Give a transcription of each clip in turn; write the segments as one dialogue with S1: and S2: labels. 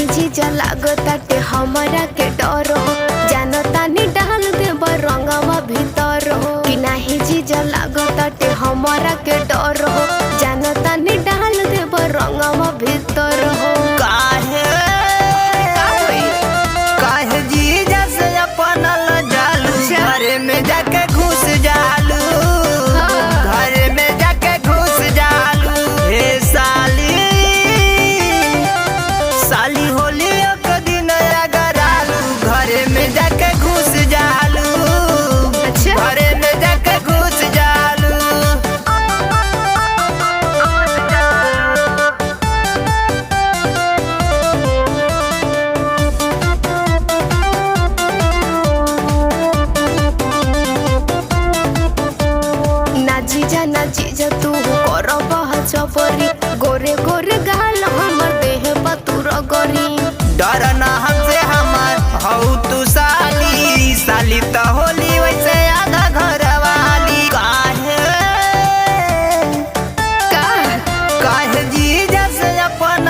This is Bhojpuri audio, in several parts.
S1: नाही जीजा लागताटे हमरा के डर हो, जानता नी डाल देब रंगवा भीतर हो। कि नाही जीजा लागताटे हमरा के डर हो, जानता नी डाल देब रंगवा भीतर हो।
S2: काहे जीजा से अपन जालू, घरे में जाके घुस जालू, घरे में जाके घुस जालू। हे साली साली होली एक दिन अगर आलू, घरे में जाके घुस जालू, घरे में जाके घुस जालू।
S1: ना जीजा तू करब जबरी, गोरे गोरे गाल हमर देह पतुर गरी।
S2: डर ना हमसे हमार हऊ तू साली, साली तो होली वैसे आधा घर वाली। काहे जीजा से अपन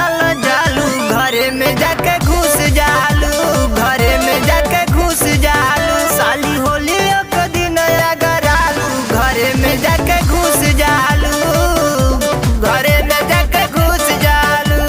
S2: जालू, घरे में जाके घुस जालू, घरे में जाके घुस जालू। साली होली एक दिन अगर आलू, घरे में जाके घुस जालू, घरे में जाके घुस जालू।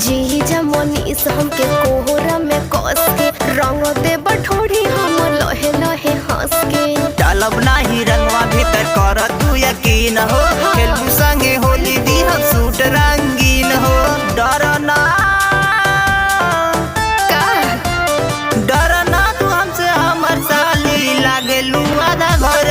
S1: जीजा मनीष हमके कोहरा में कस के रंग दे बठोड़ी हम लहे लहे हंस के।
S2: डालब नाही रंगवा भीतर कर तू यकीन हो, खेलू संगे होली दी हम सूट रंगीन हो। डरना डरना तू हमसे हमर साली, लागेलू आधा घर